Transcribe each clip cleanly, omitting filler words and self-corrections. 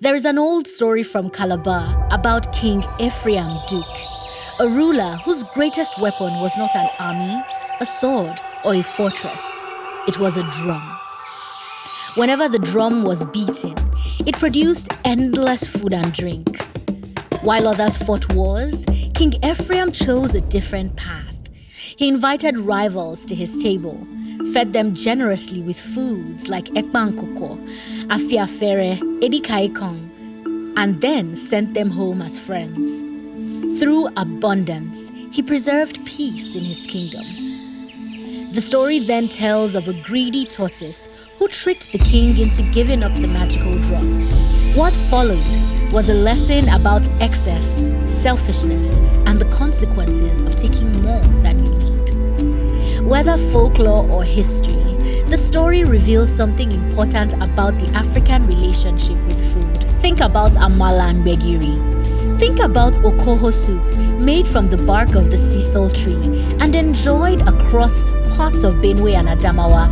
There is an old story from Calabar about King Ephraim Duke, a ruler whose greatest weapon was not an army, a sword, or a fortress. It was a drum. Whenever the drum was beaten, it produced endless food and drink. While others fought wars, King Ephraim chose a different path. He invited rivals to his table, fed them generously with foods like ekpankoko, afiafere, edikaikong, and then sent them home as friends. Through abundance, he preserved peace in his kingdom. The story then tells of a greedy tortoise who tricked the king into giving up the magical drum. What followed was a lesson about excess, selfishness, and the consequences of taking more than you need. Whether folklore or history, the story reveals something important about the African relationship with food. Think about Amala and Ewedu. Think about okoho soup, made from the bark of the sisal tree and enjoyed across parts of Benue and Adamawa.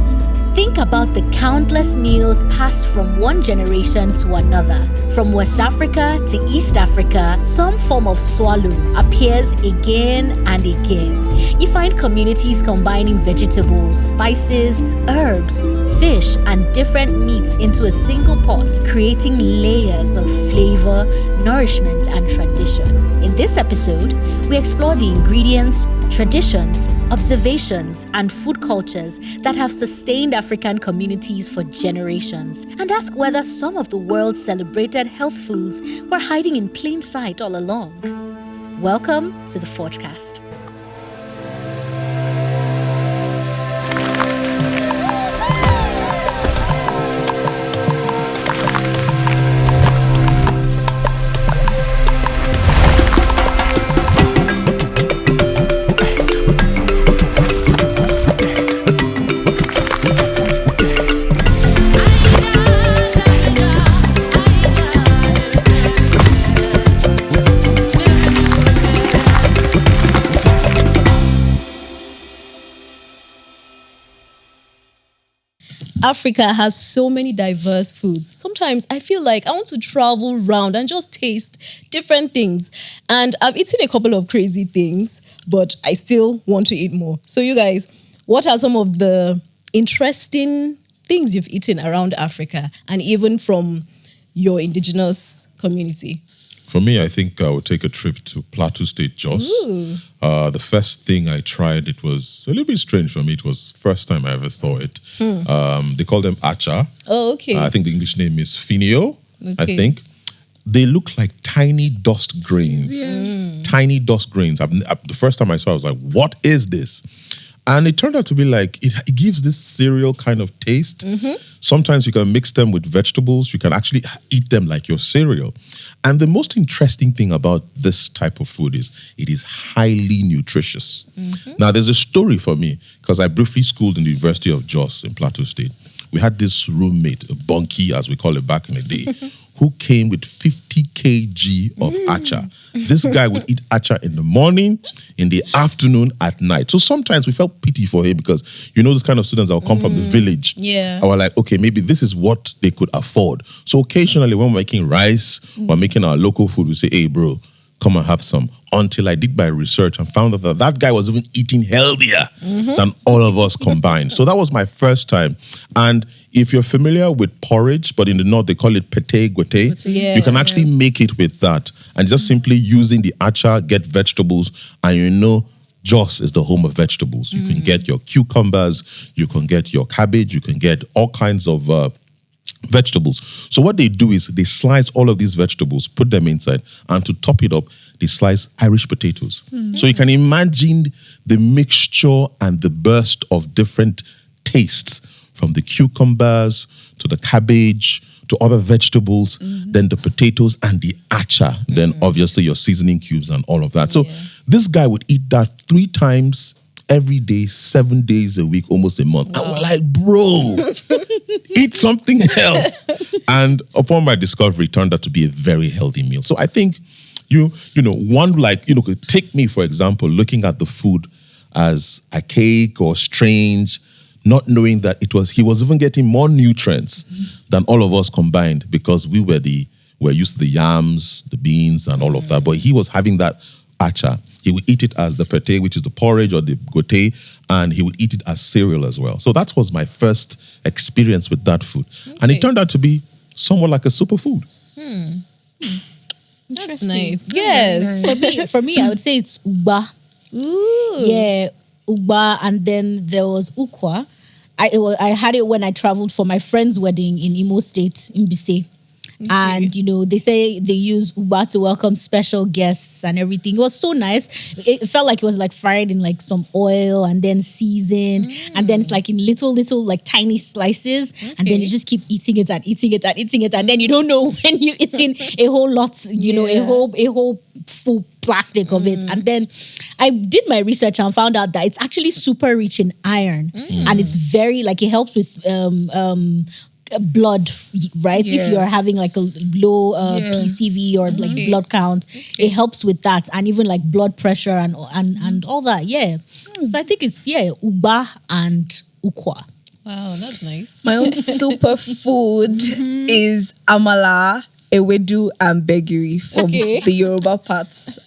Think about the countless meals passed from one generation to another. From West Africa to East Africa, some form of swallow appears again and again. You find communities combining vegetables, spices, herbs, fish, and different meats into a single pot, creating layers of flavor, nourishment, and tradition. In this episode, we explore the ingredients, traditions, observations, and food cultures that have sustained African communities for generations, and ask whether some of the world's celebrated health foods were hiding in plain sight all along. Welcome to the Forgecast. Africa has so many diverse foods. Sometimes I feel like I want to travel around and just taste different things. And I've eaten a couple of crazy things, but I still want to eat more. So you guys, what are some of the interesting things you've eaten around Africa and even from your indigenous community? For me, I think I would take a trip to Plateau State, Jos. The first thing I tried, it was a little bit strange for me. It was the first time I ever saw it. They call them acha. Oh, okay. I think the English name is finio, Okay. I think. They look like tiny dust grains. Tiny dust grains. The first time I saw it, I was like, what is this? And it turned out to be like, it gives this cereal kind of taste. Sometimes you can mix them with vegetables. You can actually eat them like your cereal. And the most interesting thing about this type of food is it is highly nutritious. Now, there's a story for me, because I briefly schooled in the University of Jos in Plateau State. We had this roommate, a bunkie, as we call it back in the day, who came with 50 kg of acha. This guy would eat acha in the morning, in the afternoon, at night. So sometimes we felt pity for him because, you know, those kind of students that will come from the village. Yeah. I was like, okay, maybe this is what they could afford. So occasionally when we're making rice, we're making our local food, we say, hey, bro, come and have some. Until I did my research and found out that that guy was even eating healthier than all of us combined. So that was my first time. And if you're familiar with porridge, but in the north they call it pete gwete, you can actually make it with that. And just simply using the acha, get vegetables, and you know Jos is the home of vegetables. You can get your cucumbers, you can get your cabbage, you can get all kinds of vegetables. So what they do is they slice all of these vegetables, put them inside, and to top it up, they slice Irish potatoes. So you can imagine the mixture and the burst of different tastes, from the cucumbers to the cabbage to other vegetables, then the potatoes and the acha, then obviously your seasoning cubes and all of that. So this guy would eat that 3 times every day, 7 days a week, almost a month. And we're like, bro, eat something else. And upon my discovery, it turned out to be a very healthy meal. So I think, could take me, for example, looking at the food as archaic or strange, not knowing that he was even getting more nutrients than all of us combined, because we were the we're used to the yams, the beans, and all of that. But he was having that acha. He would eat it as the pete, which is the porridge, or the gote, and he would eat it as cereal as well. So that was my first experience with that food. And it turned out to be somewhat like a superfood. That's nice. Yes. For me, I would say it's uba. Ooh. Yeah, uba, and then there was ukwa. I had it when I traveled for my friend's wedding in Imo State, in Bise. And, they say they use uba to welcome special guests and everything. It was so nice. It felt like it was like fried in like some oil and then seasoned. And then it's like in little, like tiny slices. And then you just keep eating it and eating it and eating it. And then you don't know when you're eating a whole lot, a whole full plastic of it. And then I did my research and found out that it's actually super rich in iron. And it's very, like, it helps with blood, right? If you're having like a low PCV or like blood count, it helps with that, and even like blood pressure and all that. So I think it's uba and ukwa. Wow, that's nice. My own superfood is amala, ewedu, and begiri from the Yoruba parts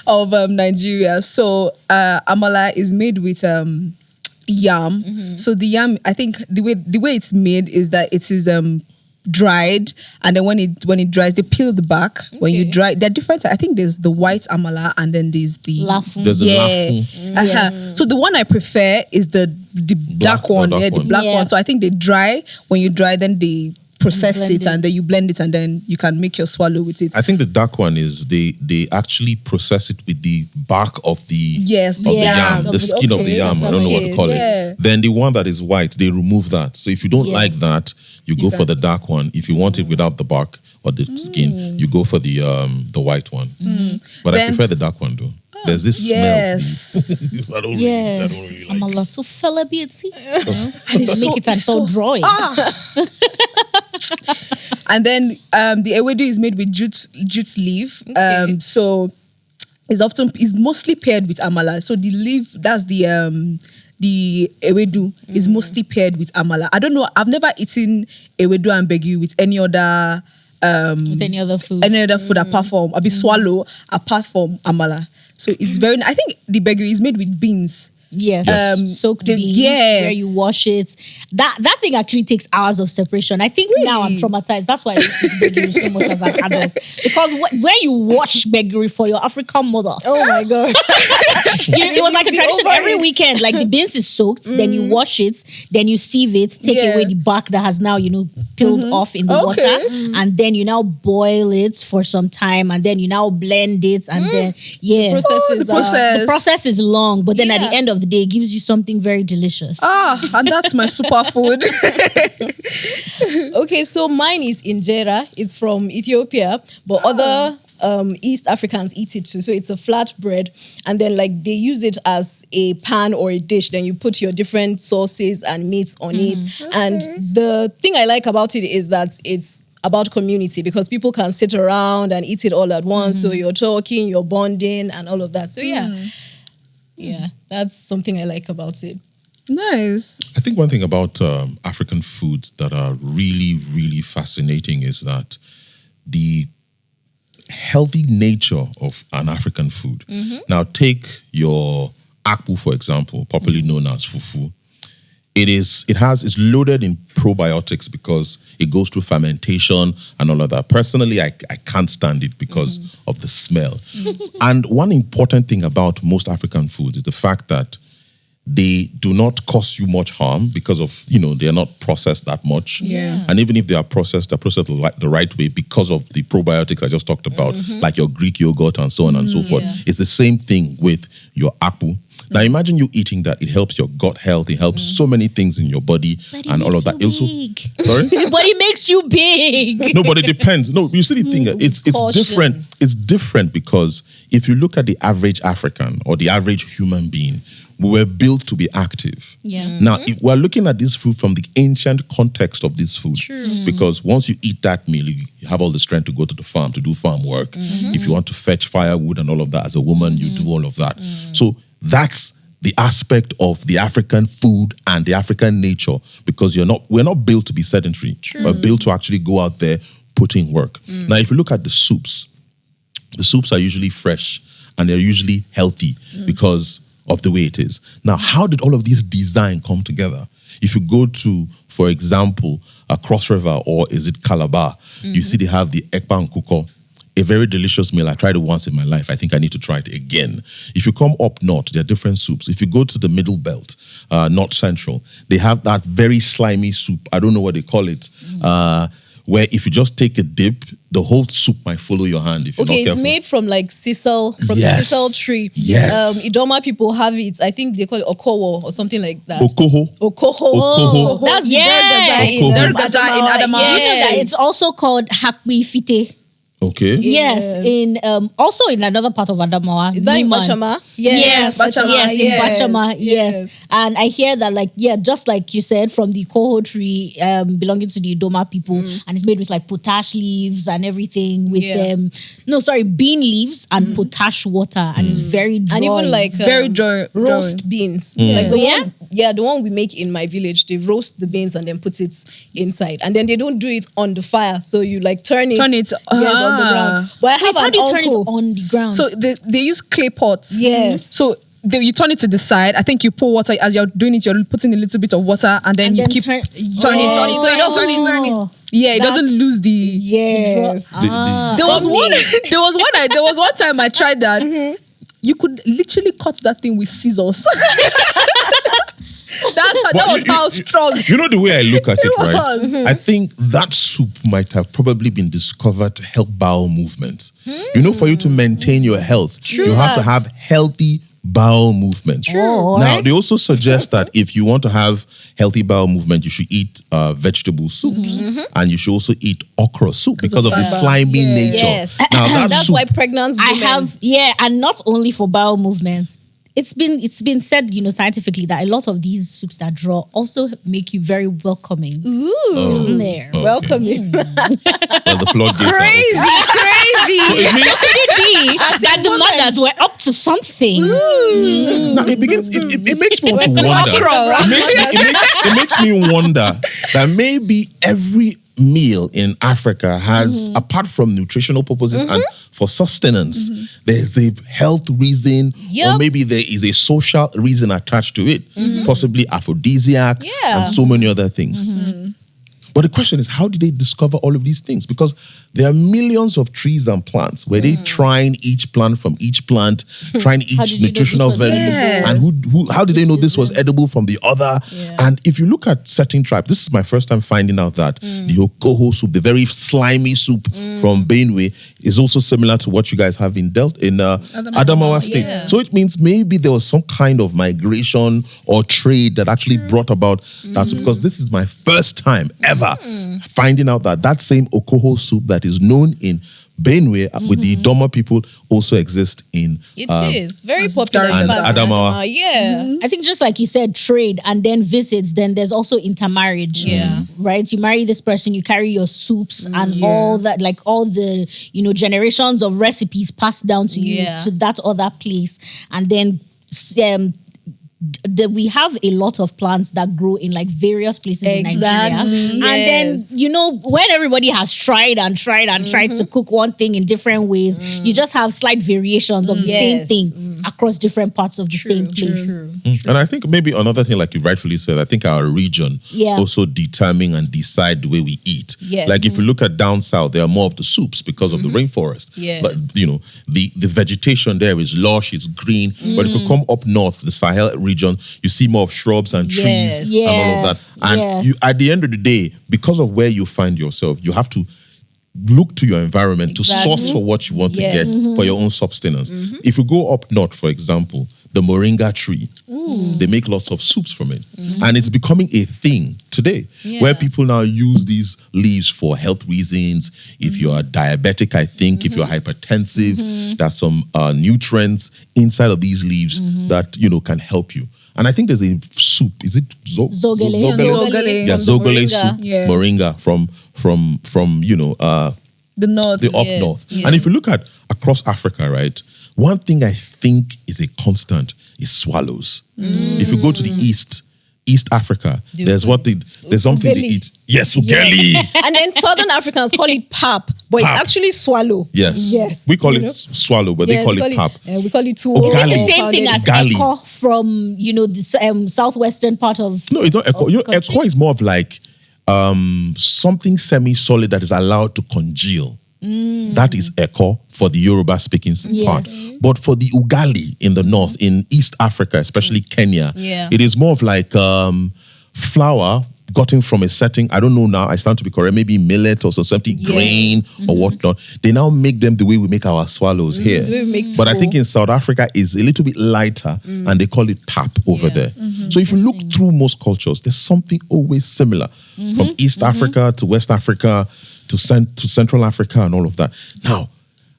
of Nigeria. So amala is made with yam. So the yam, I think the way it's made is that it is dried, and then when it dries, they peel the back. When you dry, they're different. I think there's the white amala, and then there's the lafun. There's the lafun. Yes. So the one I prefer is the dark one, the black one. So I think they dry. When you dry, then they process it, and then you blend it, and then you can make your swallow with it. I think the dark one is they actually process it with the bark of the yam, the skin of the yam. I don't know what to call it. Then the one that is white, they remove that. So if you don't like that, you go for the dark one. If you want it without the bark or the skin, you go for the white one. But I prefer the dark one though. There's this smell to me. I don't really like I'm a it. lot of fella beauty. Make it so dry. And then the ewedu is made with jute leaf. So it's mostly paired with amala. So the leaf, that's the ewedu is mostly paired with amala. I don't know. I've never eaten ewedu and begiri with any other with any other food. Apart from swallow, apart from amala. So it's very. I think the begiri is made with beans. Yes. Soaked beans, where you wash it. That thing actually takes hours of separation. I think now I'm traumatized. That's why I don't eat begiri so much as an adult. Because when you wash begiri for your African mother, oh my God. It was like a tradition every weekend. Like the beans is soaked, then you wash it, then you sieve it, take away the bark that has now, peeled off in the water, and then you now boil it for some time, and then you now blend it, and then the process is long, but then at the end of the day, it gives you something very delicious. And that's my superfood. Okay, so mine is Injera. It's from Ethiopia, but other East Africans eat it too. So it's a flat bread, and then like they use it as a pan or a dish. Then you put your different sauces and meats on it. And the thing I like about it is that it's about community, because people can sit around and eat it all at once. So you're talking, you're bonding, and all of that. So yeah, that's something I like about it. Nice. I think one thing about African foods that are really, really fascinating is that the healthy nature of an African food. Now, take your akpu, for example, popularly known as fufu. It's loaded in probiotics because it goes through fermentation and all of that. Personally, I can't stand it because of the smell. And one important thing about most African foods is the fact that they do not cause you much harm because of, they're not processed that much. And even if they are processed, they're processed the right way because of the probiotics I just talked about, like your Greek yogurt and so on and so forth. It's the same thing with your akpu. Now imagine you eating that. It helps your gut health. It helps so many things in your body and all of that. Sorry? But it makes you big. No, but it depends. No, you see the thing, it's different. It's different because if you look at the average African or the average human being, we were built to be active. Now, we're looking at this food from the ancient context of this food. Because once you eat that meal, you have all the strength to go to the farm, to do farm work. If you want to fetch firewood and all of that as a woman, you do all of that. So that's the aspect of the African food and the African nature, because we're not built to be sedentary. We're built to actually go out there, put in work. Now, if you look at the soups are usually fresh and they're usually healthy because of the way it is. Now, how did all of these design come together? If you go to, for example, a Cross River or is it Calabar, you see they have the ekpa and kuko, a very delicious meal. I tried it once in my life. I think I need to try it again. If you come up north, there are different soups. If you go to the middle belt, North Central, they have that very slimy soup. I don't know what they call it. Where if you just take a dip, the whole soup might follow your hand if you're not careful. It's made from like sisal, from the sisal tree. Yes. Idoma people have it. I think they call it okowo or something like that. Okoho. Okoho. That's the Okoho. Dergaza in Adamawa. You know that it's also called hakbi fite. Okay. Yes, in also in another part of Adamawa. Is that in Numan. Bachama? Yes, Bachama, yes, in yes, Bachama, yes. And I hear that, like, just like you said, from the coho tree belonging to the Idoma people, and it's made with like potash leaves and everything with bean leaves and potash water, and it's very dry. And even like Very dry. roast beans. Like the one we make in my village, they roast the beans and then put it inside. And then they don't do it on the fire. So you like turn it. On the ground. But I have How an do you turn it uncle. on the ground? So they use clay pots. Yes. So you turn it to the side. I think you pour water as you're doing it. You're putting a little bit of water, and then you keep turning. So it doesn't. Yeah, it doesn't lose the. Yes. There was one time I tried that. You could literally cut that thing with scissors. that was how strong. You know the way I look at it, right? was. I think that soup might have probably been discovered to help bowel movements. You know, for you to maintain your health, you have to have healthy bowel movements. Now, they also suggest that if you want to have healthy bowel movement, you should eat vegetable soups, and you should also eat okra soup because of the slimy nature. Yes. Now, That's why pregnant women. And not only for bowel movements. It's been said, scientifically, that a lot of these soups that draw also make you very welcoming. Ooh. There. Okay. Welcoming. Well, the floodgates are open. Crazy. So it means Could it be that the mothers were up to something? now it makes me want to wonder. It makes me wonder that maybe every meal in Africa has, apart from nutritional purposes and for sustenance, there's a health reason, or maybe there is a social reason attached to it, possibly aphrodisiac and so many other things. But the question is, how did they discover all of these things? Because there are millions of trees and plants. Were they trying each plant from each plant, trying each nutritional value? And how did they know this was edible from the other? And if you look at certain tribes, this is my first time finding out that the Okoho soup, the very slimy soup from Benue, is also similar to what you guys have in Adamawa State. Yeah. So it means maybe there was some kind of migration or trade that actually brought about that. Because this is my first time ever finding out that same Okoho soup that is known in Benue with the Idoma people also exist in It is very popular and in Adamawa. Yeah. I think just like you said, trade and then visits, then there's also intermarriage. Yeah. Right? You marry this person, you carry your soups and all that, like all the, generations of recipes passed down to you to that other place. And then we have a lot of plants that grow in like various places in Nigeria. And then, when everybody has tried to cook one thing in different ways, you just have slight variations of the same thing across different parts of the same place. And I think maybe another thing, like you rightfully said, I think our region also determine and decide the way we eat. Yes. Like if you look at down south, there are more of the soups because of the rainforest. Yes. But, the vegetation there is lush, it's green. But if you come up north, the Sahel region, you see more of shrubs and trees and all of that. And you, at the end of the day, because of where you find yourself, you have to look to your environment to source for what you want to get for your own subsistence. If you go up north, for example, the moringa tree, they make lots of soups from it. And it's becoming a thing today where people now use these leaves for health reasons. If you are diabetic, I think, if you're hypertensive, there's some nutrients inside of these leaves that, can help you. And I think there's a soup. Is it Zogale. Zogale. Yeah, zogale Moringa. soup, moringa from The north. the up north. Yeah. And if you look at across Africa, right, one thing I think is a constant is swallows. If you go to the East Africa, there's something they Ugeli. eat. Yes, ugeli. And then Southern Africans call it pap, but Pap. it's actually swallow. Yes. We call it swallow, but they call it pap. We call it tuwo. Is it Ugali. the same thing as Ugali. eko from, the southwestern part of... No, it's not echo. country? Echo is more of like something semi-solid that is allowed to congeal. That is echo for the Yoruba speaking part. But for the ugali in the north, in East Africa, especially Kenya, it is more of like flour gotten from a setting, I don't know now, I stand to be correct, maybe millet or something, grain or whatnot. They now make them the way we make our swallows here. The way we make But I tuwo. think in South Africa is a little bit lighter and they call it pap over there. So if you look through most cultures, there's something always similar from East Africa to West Africa to Central Africa and all of that. Now,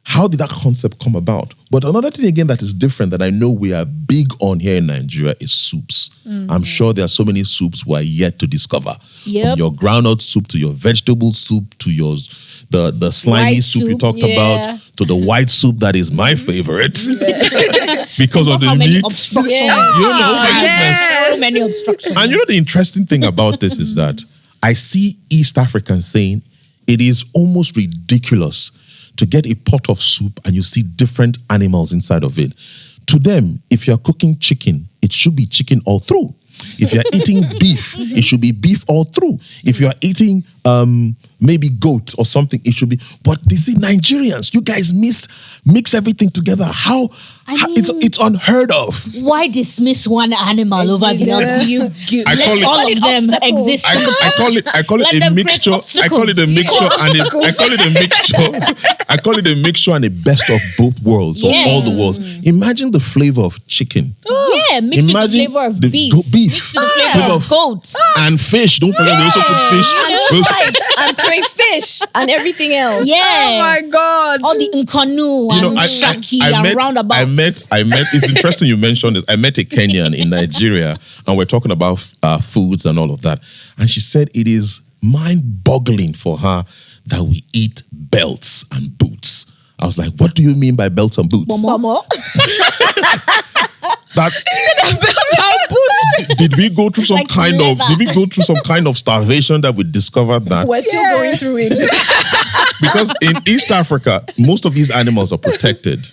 how did that concept come about? But another thing again that is different that I know we are big on here in Nigeria is soups. I'm sure there are so many soups we are yet to discover. Yep. From your groundnut soup to your vegetable soup to the slimy White soup you soup, talked about to the white soup that is my favorite because of the How many meat. obstructions? You know, my goodness. So many obstructions. And you know the interesting thing about this is that I see East Africans saying it is almost ridiculous to get a pot of soup and you see different animals inside of it. To them, if you're cooking chicken, it should be chicken all through. If you're eating beef, it should be beef all through. If you're eating maybe goat or something, it should be. But this is Nigerians. You guys mix everything together. How it's unheard of. Why dismiss one animal over the other? I Let call it- all of them obstacles. exist. I call Let it a them create mixture. I call it a mixture and I call it a mixture and a best of both worlds, of all the worlds. Imagine the flavor of chicken. Yeah, mixed with the Imagine flavor of the beef. beef. Mixed with the flavor of goat. And fish. Don't forget we also put fish. We also- And crayfish and everything else. Yeah. Oh my God. All the nkanu and shaki and roundabout. I met. It's interesting you mentioned this. I met a Kenyan in Nigeria, and we're talking about foods and all of that. And she said it is mind-boggling for her that we eat belts and boots. I was like, what do you mean by belts and boots? Momo. That did we go through some Like kind leather. of? Did we go through some kind of starvation that we discovered that? We're still going through it. Because in East Africa, most of these animals are protected.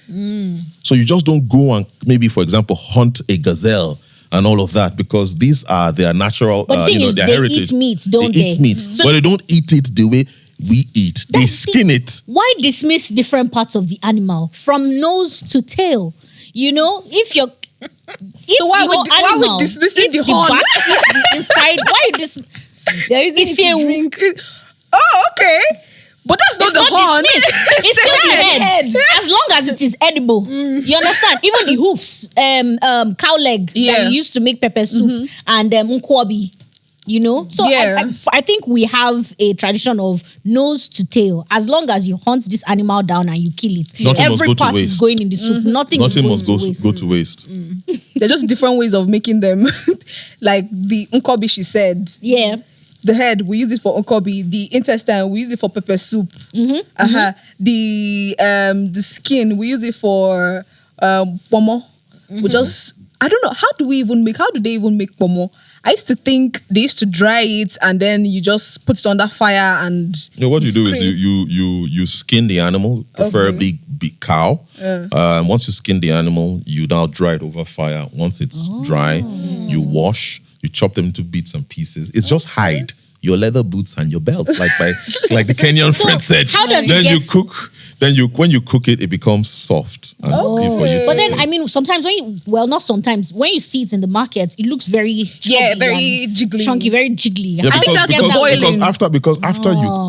So you just don't go and maybe, for example, hunt a gazelle and all of that because these are their natural, But the thing is, their they heritage. eat meat, don't they? eat meat, So- but they don't eat it the way we eat. They skin it. Why dismiss different parts of the animal from nose to tail? If you're So why would dismissing the horn? back, eat the inside? Why you They're using It's it to a- drink. Oh, okay. But that's not It's the not horn. dismissed. It's still the head. head. As long as it is edible. You understand? Even the hoofs, cow leg Yeah. that we used to make pepper soup and nkwobi. So Yeah. I think we have a tradition of nose to tail. As long as you hunt this animal down and you kill it, Nothing must every go to part is waste. going in the soup. Nothing Must is going to waste. go to waste. They're just different ways of making them. Like the nkobi, she said. Yeah. The head, we use it for nkobi. The intestine, we use it for pepper soup. The skin, we use it for pomo. We just, I don't know, how do they even make pomo? I used to think they used to dry it and then you just put it under fire and What you do is scrape. you skin the animal, preferably big cow. Once you skin the animal, you now dry it over fire. Once it's dry, you wash, you chop them into bits and pieces. It's just hide, your leather boots and your belt, like the Kenyan friend said. how does it then you get- cook? When you cook it, it becomes soft and easy for you to But then, eat. sometimes not sometimes, when you see it in the market, it looks very chubby very and jiggly. chunky, very jiggly. Yeah, How do you that's get the that? boiling.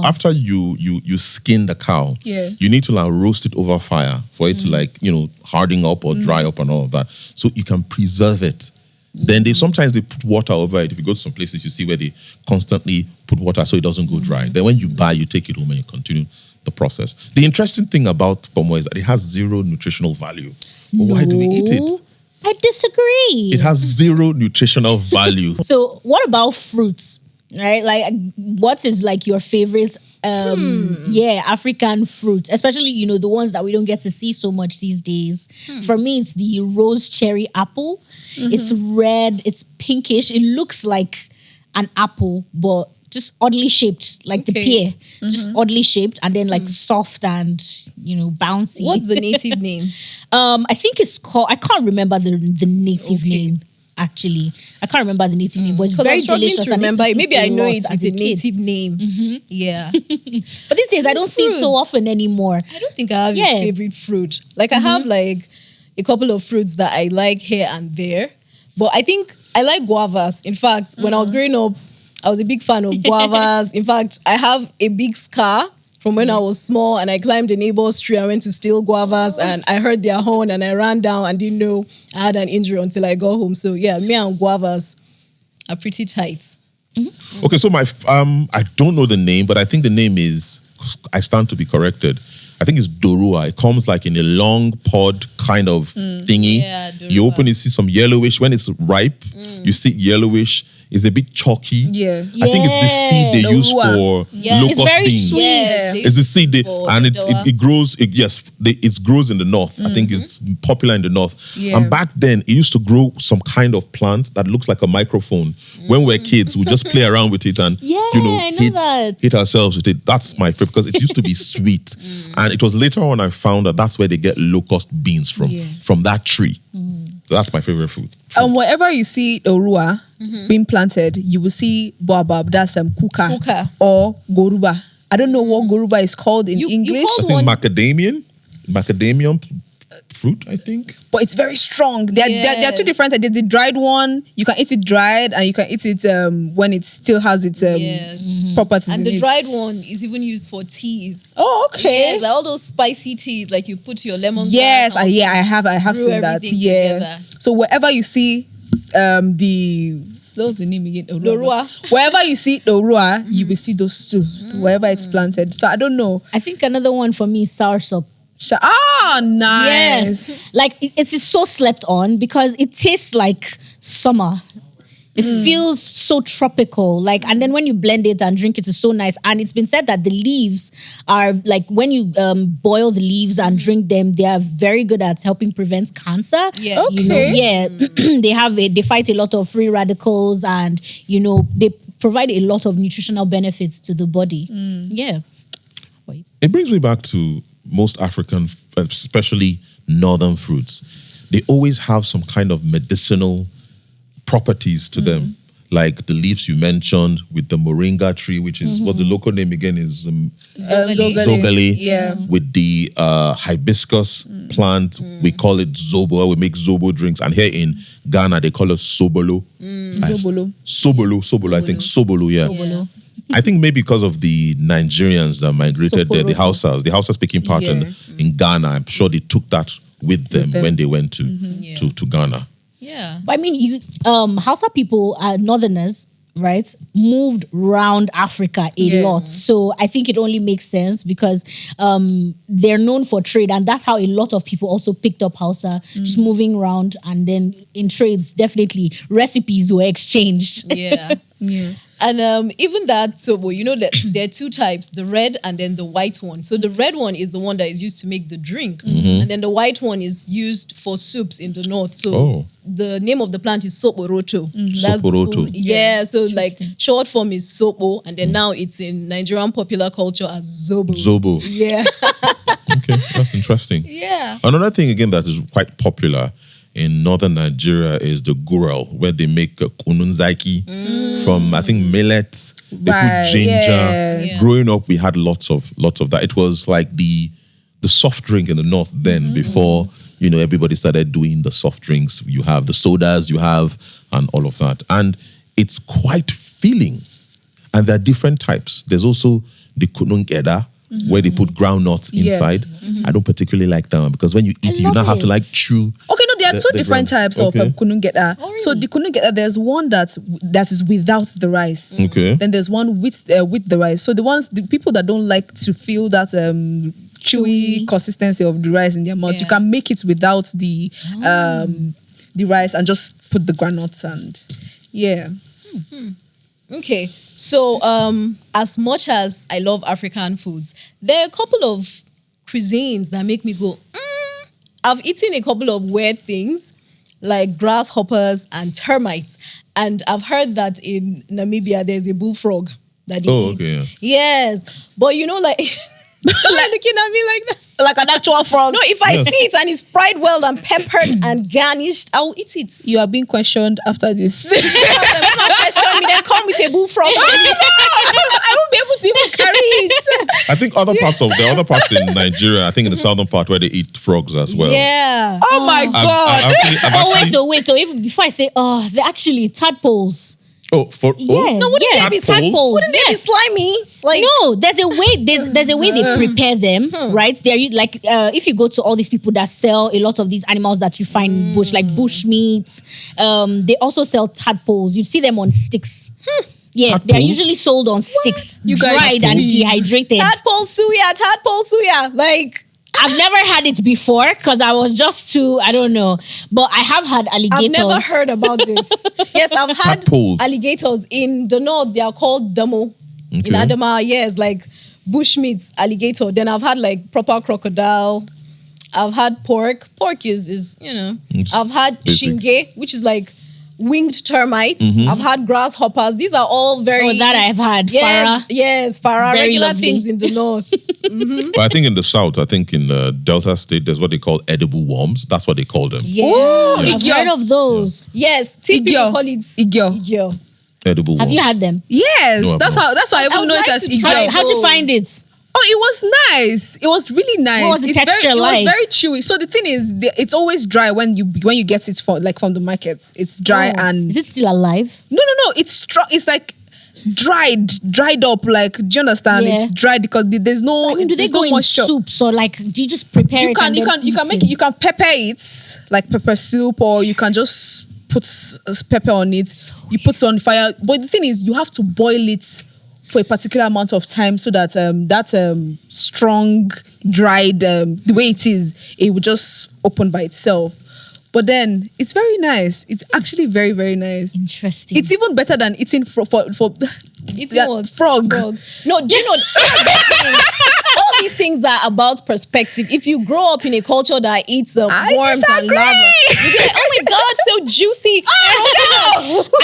after you skin the cow, Yeah. you need to like roast it over fire for it to harden up or dry up and all of that, so you can preserve it. Then sometimes they put water over it. If you go to some places, you see where they constantly put water so it doesn't go dry. Then when you buy, you take it home and you continue the process. The interesting thing about pomo is that it has zero nutritional value. But why do we eat it? I disagree. It has zero nutritional value. So what about fruits? right? Like, what is like your favorite African fruit, especially the ones that we don't get to see so much these days. For me, it's the rose cherry apple. It's red, it's pinkish, it looks like an apple, but just oddly shaped, like the pear, just oddly shaped, and then like soft and bouncy. What's the native name? I think it's called, I can't remember the native name. Actually, I can't remember the native name, but it's very I'm struggling delicious. to remember it. Maybe I know it with a a kid. native name. Yeah. But these days, I don't see it so often anymore. I don't think I have a favorite fruit. Like I have like a couple of fruits that I like here and there. But I think I like guavas. In fact, when I was growing up, I was a big fan of guavas. In fact, I have a big scar from when I was small and I climbed a neighbor's tree. I went to steal guavas and I heard their horn and I ran down and didn't know I had an injury until I got home. So yeah, me and guavas are pretty tight. Okay, so I don't know the name, but I think the name is, I stand to be corrected, I think it's Dorua. It comes like in a long pod kind of thingy. Yeah, you open Dorua. it, see some yellowish. When it's ripe, you see yellowish. It's a bit chalky. Yeah. I think it's the seed they use Dorua. for Yeah. locust It's very beans. sweet. Yes. It's the seed they, For and Dorua. it grows. It grows in the north. I think it's popular in the north. Yeah. And back then, it used to grow some kind of plant that looks like a microphone. When we're kids, we just play around with it and I know that. hit ourselves with it. That's my favorite because it used to be sweet, and it was later on I found that that's where they get locust beans from that tree. So that's my favorite food. And wherever you see Orua being planted, you will see baobab. That's kuka Kuka. or goruba. I don't know what goruba is called in You English, called I think one- macadamian fruit. I think. but it's very strong. There are two Yes. different. There's the dried one. You can eat it dried, and you can eat it when it still has its Yes. properties And in the it. dried one is even used for teas. Oh, okay. Yes, like all those spicy teas, like you put your lemon. Yes, I have brew seen that. everything Yeah. together. So wherever you see what's the name again? Dorua. Wherever you see Dorua, you will see those two. Wherever it's planted. So I don't know. I think another one for me is soursop. Nice. Yes, like it is so slept on because it tastes like summer. It feels so tropical, like, and then when you blend it and drink it, it's so nice. And it's been said that the leaves are like when you boil the leaves and drink them, they are very good at helping prevent cancer. Yeah. Okay. They fight a lot of free radicals, and they provide a lot of nutritional benefits to the body. Yeah. Wait. It brings me back to most African, especially northern fruits. They always have some kind of medicinal properties to them, like the leaves you mentioned with the moringa tree, which is what the local name again is zogale. Yeah. With the hibiscus plant, we call it zobo. We make zobo drinks, and here in Ghana they call it sobolo. Sobolo. I think sobolo. Yeah. Sobolo. I think maybe because of the Nigerians that migrated there, the Hausa speaking part in Ghana. I'm sure they took that with them when they went to Ghana. Yeah. But I mean, Hausa people are northerners, right? Moved around Africa a lot. So I think it only makes sense because they're known for trade. And that's how a lot of people also picked up Hausa, just moving around. And then in trades, definitely recipes were exchanged. Yeah. Yeah. And even that sobo, that there are two types, the red and then the white one. So the red one is the one that is used to make the drink. And then the white one is used for soups in the north. So the name of the plant is soporoto. That's the Soporoto. full- yeah, so like short form is sopo, and then now it's in Nigerian popular culture as zobo. Zobo. Yeah. Okay, that's interesting. Yeah. Another thing again that is quite popular in northern Nigeria is the gurel, where they make kununzaki from I think millet. They Right, put ginger. yeah. Growing up, we had lots of that. It was like the soft drink in the north then before everybody started doing the soft drinks. You have the sodas, you have and all of that, and it's quite filling. And there are different types. There's also the kunungeda, where they put groundnuts inside. Yes. I don't particularly like that one because when you eat it, you love now have to it. like chew. Okay, no, there are The- two the different ground. types of Okay. kunungeta. So the kunungeta, there's one that is without the rice. Okay. Then there's one with the rice. So the people that don't like to feel that chewy consistency of the rice in their mouth, you Yeah. can make it without the rice and just put the granules and yeah. Okay. So, as much as I love African foods, there are a couple of cuisines that make me go, I've eaten a couple of weird things like grasshoppers and termites. And I've heard that in Namibia, there's a bullfrog that they eat. Okay, yeah. Yes. But you know, like, like looking at me like that. Like an actual frog. No, if I see it and it's fried well and peppered and garnished, I'll eat it. You are being questioned after this. Don't question me, then come with a bullfrog. I won't be able to even carry it. I think other parts in Nigeria, I think in the southern part where they eat frogs as well. Yeah. Oh my God. Wait, though. Even before I say, they're actually tadpoles. Oh, Yeah. No, wouldn't yeah. they be Tadpoles? tadpoles? Wouldn't they be slimy? Like, No, there's a way. There's a way they prepare them, right? They're like if you go to all these people that sell a lot of these animals that you find in bush, like bush meats. They also sell tadpoles. You see them on sticks. Yeah, they're Tadpoles? usually sold on sticks, You guys, dried and please. dehydrated. tadpole suya. Like, I've never had it before because I was just too, I don't know. But I have had alligators. I've never heard about this. Yes, I've had Tadpoles. alligators in the north. They are called damo. In Okay. Adama, yes, like bush meats, alligator. Then I've had like proper crocodile. I've had pork. Pork is It's I've had basic. shinge, which is like winged termites. I've had grasshoppers. These are all very. Oh, that I've had. Yes, Farah. yes, farah. Very Regular lovely. things in the north. But I think in the south, I think in Delta State, there's what they call edible worms. That's what they call them. Yeah. I've Igyo. heard of those. Yes, people Igyo. call it Igyo. Igyo. Edible Have worms. you had them? Yes, No, I've that's not. why I I even would know like it as to try Igyo. How'd you find those. it? Oh, it was nice. It was really nice. What was the It's texture very, like? It was very chewy. So the thing is, it's always dry when you get it from the markets. It's dry and Is it still alive? no. It's strong. It's like dried up. Like, do you understand? Yeah. It's dried because there's no. So, do they there's go no in moisture. soups or like do you just prepare You it? can and you then can you eat can make it. You can pepper it like pepper soup, or you can just put pepper on it. You put it on the fire. But the thing is, you have to boil it for a particular amount of time so that strong dried the way it is, it will just open by itself. But then it's very nice. It's actually very, very nice. Interesting. It's even better than eating for Eating that what? frog. No, do you know all these things are about perspective. If you grow up in a culture that eats I worms and disagree. larvae, you'll be like, oh my God, so juicy.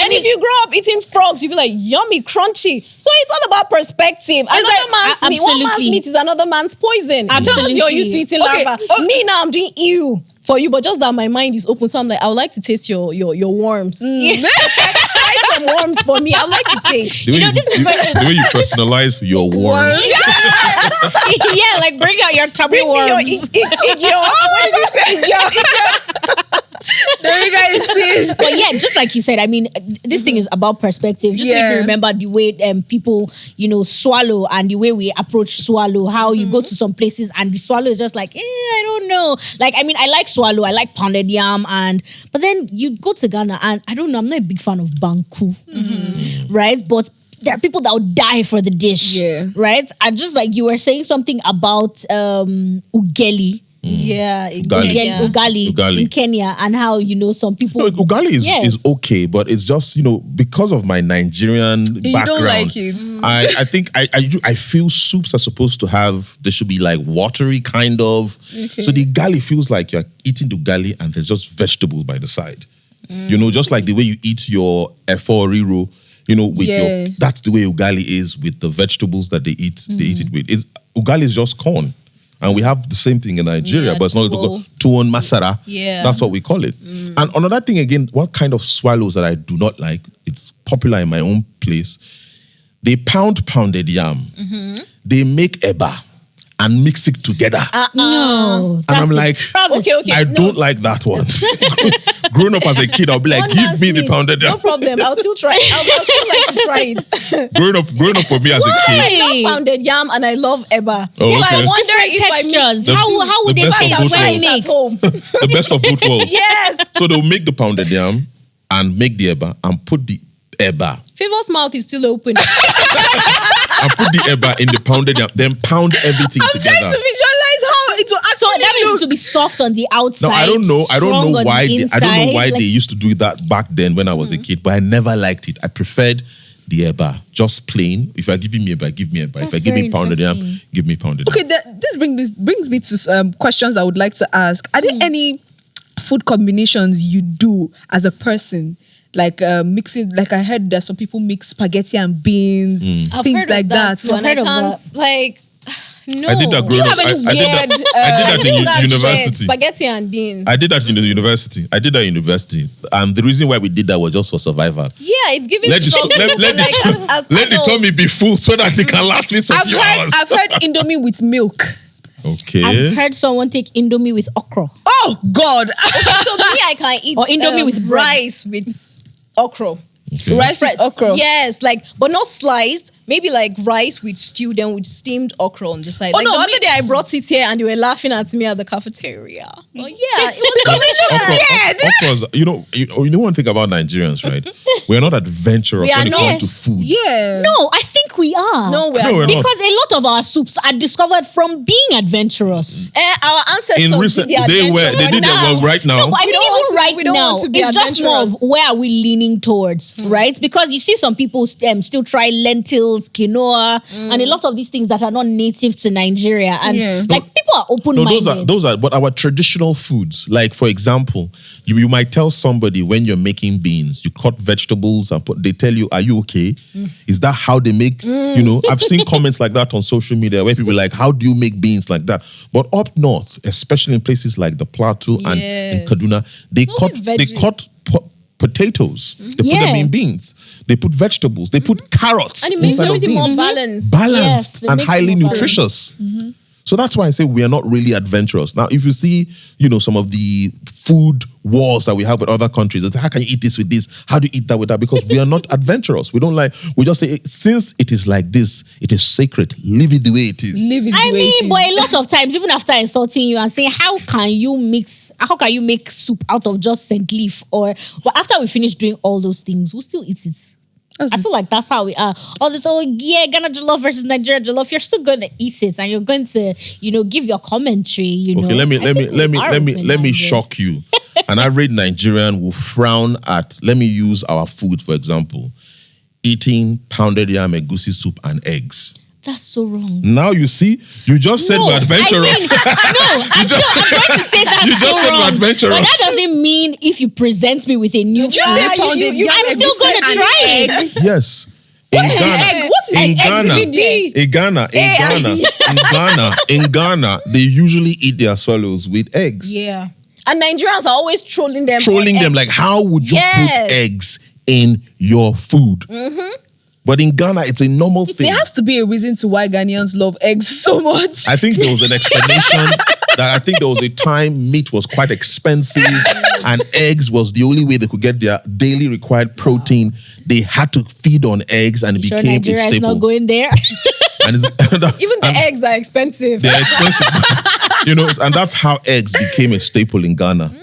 And if you grow up eating frogs, you'll be like, yummy, crunchy. So it's all about perspective. Another man's meat, one man's absolutely. meat is another man's poison. Absolutely. You're used to eating Okay, larva. okay. Me now, I'm doing ew for you, but just that my mind is open. So I'm like, I would like to taste your worms. Try some worms for me. I'd like to taste. The way the way you personalize your worms. yeah, like bring out your tummy Bring me your worms. what did you say? There you guys see. But yeah, just like you said, I mean, this thing is about perspective. Just make me Yeah. remember the way people, swallow and the way we approach swallow. How you go to some places and the swallow is just like, I don't know. Like, I mean, I like swallow, I like pounded yam, but then you go to Ghana and I don't know, I'm not a big fan of banku, right? But there are people that would die for the dish, Yeah. right? And just like you were saying something about ugeli. Yeah, Ugali. yeah. Ugali. In Kenya, and how some people No, ugali Yeah. is okay, but it's just because of my Nigerian background. don't like it. I think I feel soups are supposed to have, they should be like watery kind of. Okay. So the ugali feels like you're eating the ugali and there's just vegetables by the side. Just like the way you eat your efo riro. With Yeah. that's the way ugali is with the vegetables that they eat. They eat it with. Ugali is just corn. And we have the same thing in Nigeria, Yeah, but it's not tuwo. tuwon masara. Yeah. That's what we call it. And another thing again, what kind of swallows that I do not like, it's popular in my own place. They pounded yam. They make eba and mix it together. No, and I'm like, travesty. Okay, I don't like that one. Growing up as a kid, I'll be like, One give man's me the meat. pounded No yam. problem. I'll still try. I'll still like to try it. growing up for me as a kid, I love pounded yam and I love eba. Oh, So I okay. wonder if I Textures. mix How would the they best make of it both well worlds. at mixed? home. the best of both worlds. Yes. So they'll make the pounded yam and make the eba and put the eba Favor's mouth is still open. and put the eba in the pounded yam, then pound everything I'm together. trying to visualize how it will So actually that means look. to be soft on the outside. No, I don't know. I don't strong know on why. the I don't know inside, why like- they used to do that back then when I was a kid. But I never liked it. I preferred the eba, just plain. If you're giving me eba, give me eba. If That's I give me very pounded yam, interesting. give me pounded yam. Okay, this brings me to questions I would like to ask. Are there any food combinations you do as a person? Like mixing, like I heard that some people mix spaghetti and beans, I've things heard like of that. too, and I've heard I of can't, that. like, no. I did that growing have up. any I did weird, that. I did that in That's university. shit. Spaghetti and beans. I did that in the university. I did that in university. The reason why we did that was just for survival. Yeah, it's giving Let the, struggle. let, let, like, the, as let the adults. tummy be full so that it can last me some few hours. I've heard Indomie with milk. Okay. I've heard someone take Indomie with okra. Oh God! So me, I can eat Or Indomie with bread. rice with okra. Okay. Rice with Bread. okra. Yes, like, but not sliced. Maybe like rice with stew, then with steamed okra on the side. Oh, Like no, the me- other day, I brought it here and they were laughing at me at the cafeteria. Well, yeah, it was delicious. You know one thing about Nigerians, right? We're not adventurous We are when it not. comes to food. Yeah. No, I think we are. No, we are No, we're not. not. Because a lot of our soups are discovered from being adventurous. Our ancestors In recent, did the they adventure, did but their now- work right now. No, but I We mean, don't even want to- right we don't now, want to be it's just more of adventurous. Hmm. where are we leaning towards, right? Because you see some people still try lentils, quinoa, Hmm. and a lot of these things that are not native to Nigeria. And Yeah. like people are No, open-minded. those are but our traditional foods. Like for example, you might tell somebody when you're making beans, you cut vegetables and they tell you, "Are you okay?" Is that how they make? I've seen comments like that on social media where people are like, "How do you make beans like that?" But up north, especially in places like the Plateau and in Yes. Kaduna, they cut always they veggies. cut potatoes. They put them Yeah. in beans. They put vegetables. They put carrots. And it makes inside of everything more beans. balanced. Balanced Yes, it and makes it highly more balanced. nutritious. So that's why I say we are not really adventurous. Now, if you see, some of the food wars that we have with other countries, it's, how can you eat this with this? How do you eat that with that? Because we are not adventurous. We don't we just say, since it is like this, it is sacred. Leave it the way it is. Live it I the way it mean, is. but a lot of times, even after insulting you and saying, how can you make soup out of just scent leaf? But after we finish doing all those things, we'll still eat it. I feel like that's how we are. All this, Ghana jollof versus Nigeria jollof. You're still going to eat it, and you're going to, give your commentary. Okay, let me I think we are let me open-minded. shock you. An average Nigerian will frown at. Let me use our food for example. Eating pounded yam, egusi soup, and eggs. That's so wrong. Now you see, you just said we're adventurous. I'm going to say that's You just so said we're wrong. adventurous. But that doesn't mean if you present me with a new food, say pounded yam, I'm still egusi, going to and try it. Yes. In Ghana, egg? What is in egg? Ghana, Even the- in Ghana, they usually eat their swallows with eggs. Yeah. And Nigerians are always trolling them. Trolling on them X. like, how would you Yes. put eggs in your food? But in Ghana, it's a normal thing. There has to be a reason to why Ghanaians love eggs so much. I think there was an explanation that I think there was a time meat was quite expensive and eggs was the only way they could get their daily required protein. They had to feed on eggs and it Sure, became Nigeria a is staple. not going there. And Even the eggs are expensive. they're expensive. And that's how eggs became a staple in Ghana.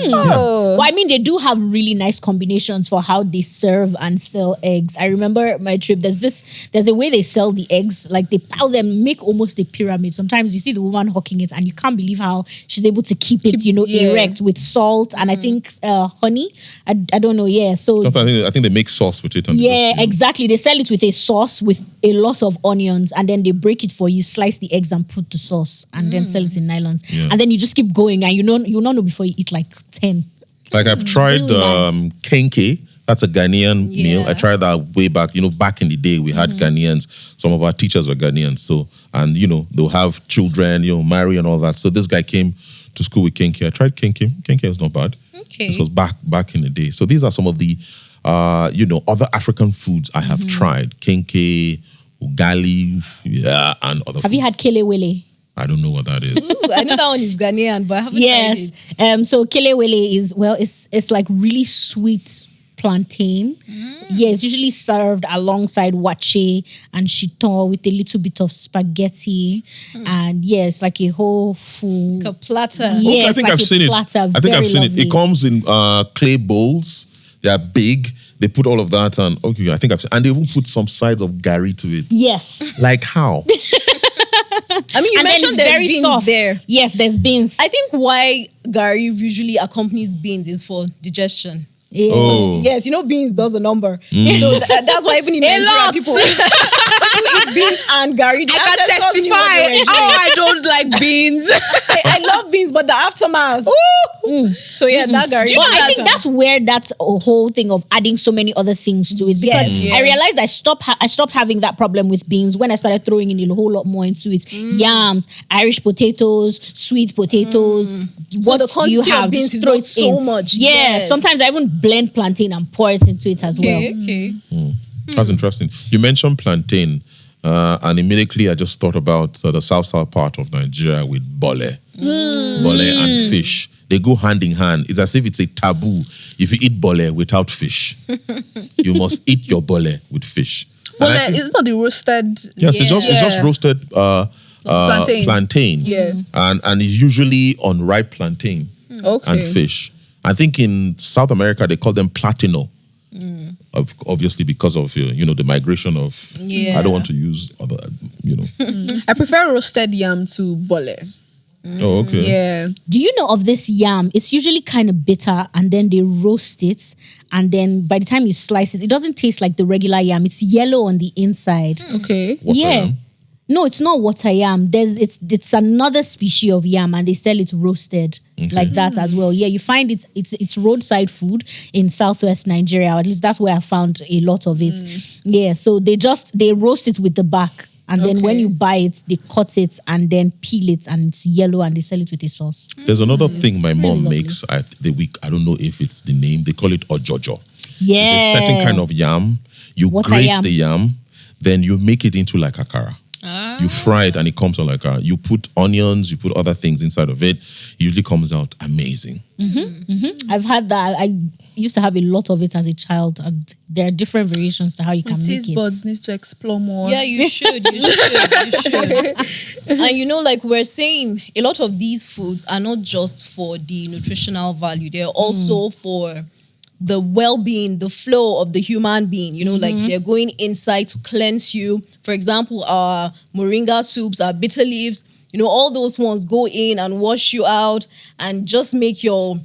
Well, I mean, they do have really nice combinations for how they serve and sell eggs. I remember my trip. There's a way they sell the eggs, like they pile them, make almost a pyramid. Sometimes you see the woman hawking it, and you can't believe how she's able to keep it, yeah. erect with salt and I think honey. I don't know. Yeah, so Sometimes I think they make sauce with it. And yeah, they just, exactly. They sell it with a sauce with a lot of onions, and then they break it for you, slice the eggs and put the sauce, and then sell it in nylons. Yeah. And then you just keep going, and you'll not know before you eat like 10. Like I've tried Really nice. kenke. That's a Ghanaian meal. I Yeah. tried that way back. Back in the day, we had Ghanaians. Some of our teachers were Ghanaians. So, and they'll have children, marry and all that. So this guy came to school with kenke. I tried kenke. Kenke was not bad. Okay. This was back in the day. So these are some of the, other African foods I have tried. Kenke, ugali, and other. Have you had kelewele? I don't know what that is. Ooh, I know that one is Ghanaian, but I haven't tried Yes. it. So kelewele is it's like really sweet plantain. Yeah, it's usually served alongside wache and shiton with a little bit of spaghetti, and it's like a whole full. Like a platter. Yeah, I it's think like I've a seen it. platter, I think very I've seen it. lovely. It comes in clay bowls. They are big. They put all of that and I think I've seen, and they even put some sides of gari to it. Yes. Like how? I mean, you And then mentioned it's there's very beans soft. there. Yes, there's beans. I think why Gary usually accompanies beans is for digestion. Yeah. Oh. Yes, beans does a number. So that's why even in Nigeria, lot. people eat beans and gari. The I can ancestors knew what they were testify. doing. Oh, I don't like beans. I love beans, but the aftermath. So yeah, that gari. But I think that's where that's a whole thing of adding so many other things to it, because Yes. I realized I stopped having that problem with beans when I started throwing in a whole lot more into it. Yams, Irish potatoes, sweet potatoes. So What the do quantity you of have? beans Just is throw not it so in. much. Yeah, Yes. sometimes I even blend plantain and pour it into it as well. Okay. That's interesting. You mentioned plantain, and immediately I just thought about the south part of Nigeria with bole. Bole and fish. They go hand in hand. It's as if it's a taboo if you eat bole without fish. You must eat your bole with fish. Well, And I think- it's not the roasted. yes, it's just Yeah. roasted plantain. Yeah. And it's usually on ripe plantain Okay. and fish. I think in South America they call them platino. Obviously because of the migration of. Yeah. I don't want to use other I prefer roasted yam to bole. Oh, okay. Yeah. Do you know of this yam? It's usually kind of bitter, and then they roast it, and then by the time you slice it, it doesn't taste like the regular yam. It's yellow on the inside. Okay. Water Yeah. yam? No, it's not water yam. It's another species of yam, and they sell it roasted like that as well. Yeah, you find it's roadside food in southwest Nigeria. Or at least that's where I found a lot of it. Yeah, so they roast it with the back, and then when Okay. you buy it, they cut it and then peel it, and it's yellow, and they sell it with a sauce. There's another thing my mom lovely. makes at the week. I don't know if it's the name. They call it ojojo. Yeah, It's a certain kind of yam. You Water grate yam. the yam, then you make it into like akara. You fry it and it comes out like a. You put onions, you put other things inside of it. It usually comes out amazing. I've had that. I used to have a lot of it as a child, and there are different variations to how you can make Taste it. buds needs to explore more. Yeah, you should. You should. And like we're saying, a lot of these foods are not just for the nutritional value; they're also for the well-being, the flow of the human being. Like they're going inside to cleanse you. For example, our moringa soups, our bitter leaves. All those ones go in and wash you out and just make your.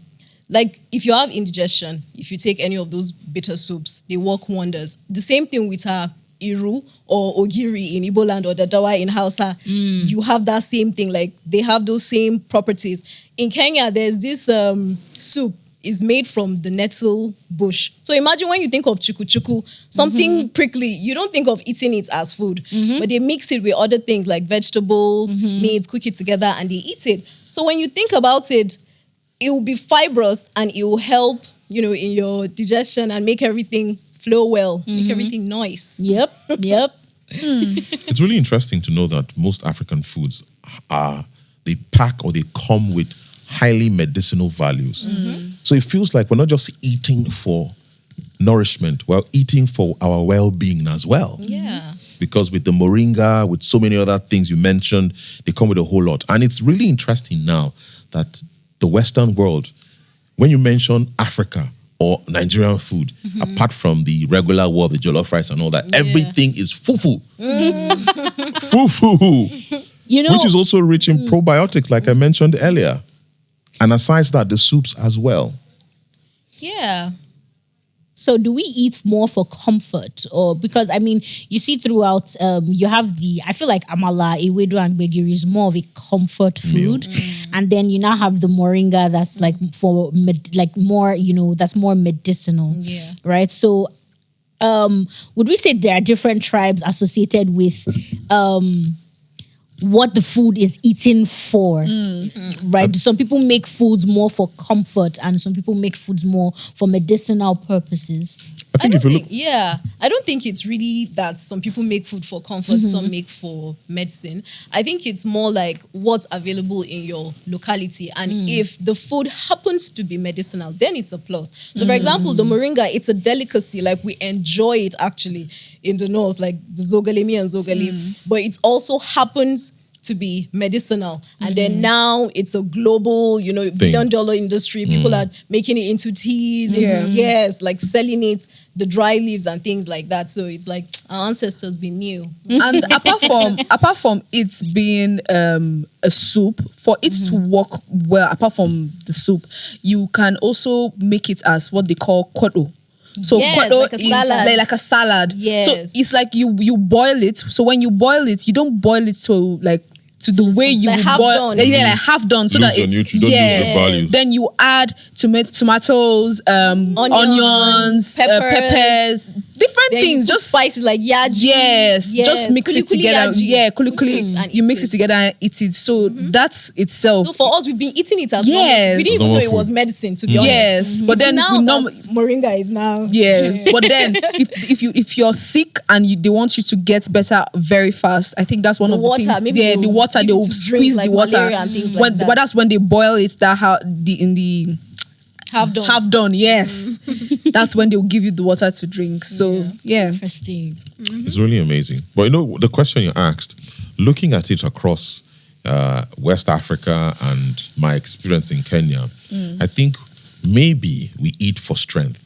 Like, if you have indigestion, if you take any of those bitter soups, they work wonders. The same thing with our iru or ogiri in Igbo land or dadawa in Hausa. You have that same thing. Like, they have those same properties. In Kenya, there's this soup is made from the nettle bush. So imagine when you think of chuku chuku, something prickly, you don't think of eating it as food, but they mix it with other things like vegetables, meats, cook it together, and they eat it. So when you think about it, it will be fibrous and it will help, in your digestion and make everything flow well, make everything nice. Yep. It's really interesting to know that most African foods they pack or they come with highly medicinal values. So it feels like we're not just eating for nourishment, we're eating for our well-being as well. Yeah. Because with the moringa, with so many other things you mentioned, they come with a whole lot. And it's really interesting now that the Western world, when you mention Africa or Nigerian food, apart from the regular war, the jollof rice and all that, everything is fufu. Fufu. Which is also rich in probiotics, like I mentioned earlier. And aside that, the soups as well. Yeah. So do we eat more for comfort, or because you see throughout you have I feel like Amala, Ewedu and Gbegiri is more of a comfort food, and then you now have the moringa that's like for more that's more medicinal, right? So would we say there are different tribes associated with what the food is eaten for, right? Some people make foods more for comfort, and some people make foods more for medicinal purposes. I think if you look, I don't think it's really that some people make food for comfort, some make for medicine. I think it's more like what's available in your locality. And if the food happens to be medicinal, then it's a plus. So for example, the moringa, it's a delicacy. Like we enjoy it actually in the north, like the zogalemi and zogali. But it also happens to be medicinal, and then now it's a global, $1 billion industry. People are making it into teas, like selling it, the dry leaves and things like that. So it's like our ancestors been new. And apart from it being a soup, for it to work well, apart from the soup, you can also make it as what they call kodo. So kodo like a salad. like a salad. Yes. So it's like you boil it. So when you boil it, you don't boil it to the way you like would half boil. done. Yeah, like half done. So Lose that the nutrients, don't lose the values. Then you add tomatoes, onions, peppers, different Then things. you put Just spices like yaji. Yes, just mix it Kuli-kuli together. yaji. Yeah, kuli. And You eat mix it together and eat it. So that's itself. So for us, we've been eating it as Yes. normal. We didn't even know Normal it was food. medicine, to be honest. Yes, but then now we moringa is now. yeah. But then if you're sick and they want you to get better very fast, I think that's one of the water, things. maybe Yeah, the they'll water, give they it will to drink, squeeze like the water. malaria and things like that. But that's when they boil it. In the half done. Yes, that's when they'll give you the water to drink. So yeah. Interesting. It's really amazing. But the question you asked, looking at it across West Africa and my experience in Kenya, I think maybe we eat for strength.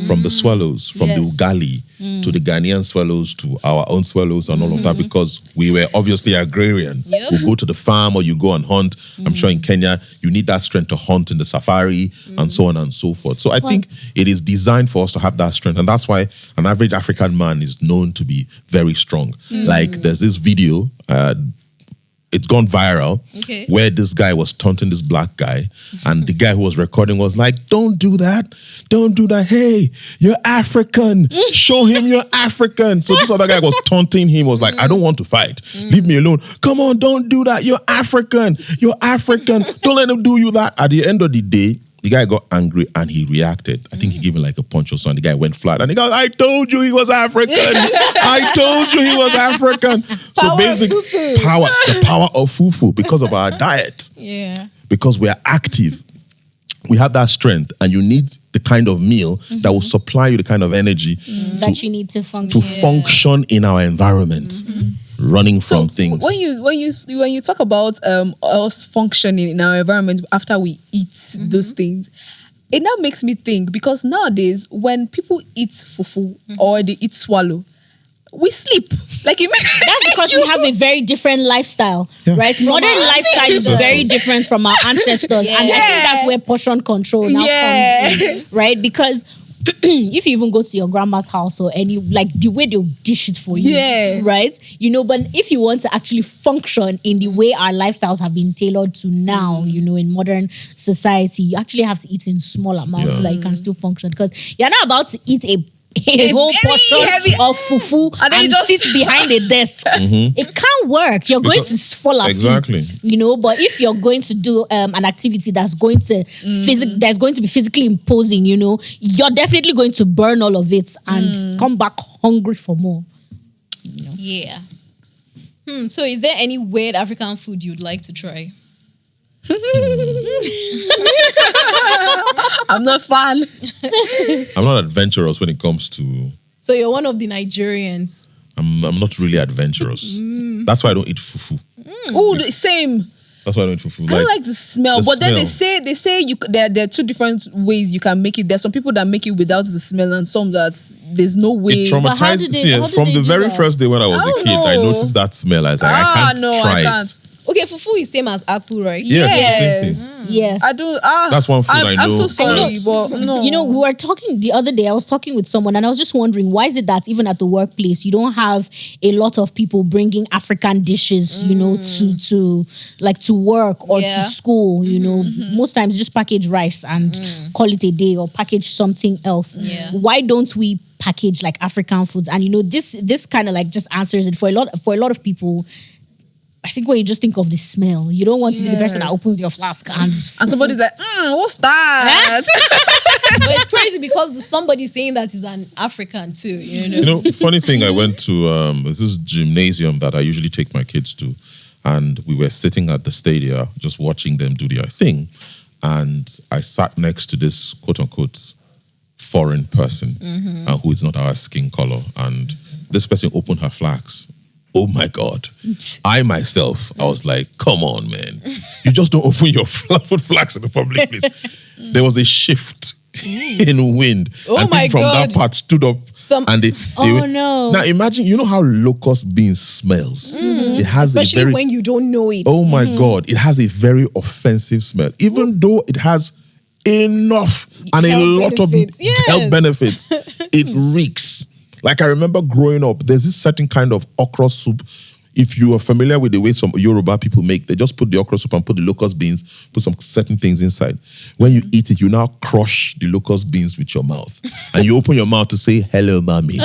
From the swallows, from the ugali to the Ghanaian swallows to our own swallows and all of that, because we were obviously agrarian. Yep. We go to the farm or you go and hunt. I'm sure in Kenya, you need that strength to hunt in the safari and so on and so forth. So I think it is designed for us to have that strength. And that's why an average African man is known to be very strong. Like there's this video, it's gone viral, where this guy was taunting this black guy, and the guy who was recording was like, don't do that. Hey, you're African. Show him you're African. So this other guy was taunting him, was like, I don't want to fight. Leave me alone. Come on, don't do that. You're African. Don't let him do you that. At the end of the day, the guy got angry and he reacted. I think he gave him like a punch or something. The guy went flat and he goes, I told you he was African. I told you he was African. So basically, the power of fufu, because of our diet. Yeah. Because we are active. We have that strength, and you need the kind of meal that will supply you the kind of energy That you need to function. function in our environment. Running from things. When you talk about us functioning in our environment after we eat those things, it now makes me think, because nowadays when people eat fufu or they eat swallow, we sleep. Like That's because we have a very different lifestyle, right? Modern lifestyle is very different from our ancestors, and I think that's where portion control now comes in, right? Because if you even go to your grandma's house or the way they'll dish it for you, right? But if you want to actually function in the way our lifestyles have been tailored to now, in modern society, you actually have to eat in small amounts so that you can still function, because you're not about to eat a whole portion of fufu and sit behind a desk. It can't work. You're going to fall asleep. Exactly. But if you're going to do an activity that's going to that's going to be physically imposing, you're definitely going to burn all of it and come back hungry for more. Yeah. So is there any weird African food you'd like to try? I'm not fan. I'm not adventurous when it comes to... So you're one of the Nigerians. I'm not really adventurous. That's why I don't eat fufu. Oh, the same. That's why I don't eat fufu. I don't like the smell. But then they say there are two different ways you can make it. There's some people that make it without the smell, and some that there's no way. It traumatized. From the very first day when I was a kid, I noticed that smell. I was like, I can't try it. Okay, fufu is same as akpu, right? Yes. Yes. I do. That's one food I know. I'm so sorry, but no. We were talking the other day. I was talking with someone, and I was just wondering, why is it that even at the workplace you don't have a lot of people bringing African dishes, to work or to school? Most times just package rice and call it a day, or package something else. Yeah. Why don't we package like African foods? And this kind of like just answers it for a lot of people. I think when you just think of the smell, you don't want to be the person that opens your flask and somebody's like, what's that? But it's crazy because somebody saying that is an African too, Funny thing, I went to there's this gymnasium that I usually take my kids to, and we were sitting at the stadium just watching them do their thing, and I sat next to this quote unquote foreign person who is not our skin color, and this person opened her flask Oh my God. I myself, I was like, come on, man. You just don't open your foot flags in the public place. There was a shift in wind. Oh and my people from God. that part stood up and they Oh, went. no. Now imagine, you know how locust beans smells? It has Especially a very, when you don't know it. oh my God, it has a very offensive smell. Even though it has enough and a Health lot benefits, of yes. health benefits, it reeks. Like I remember growing up, there's this certain kind of okra soup. If you are familiar with the way some Yoruba people make, they just put the okra soup and put the locust beans, put some certain things inside. When you eat it, you now crush the locust beans with your mouth. And you open your mouth to say, hello, mommy.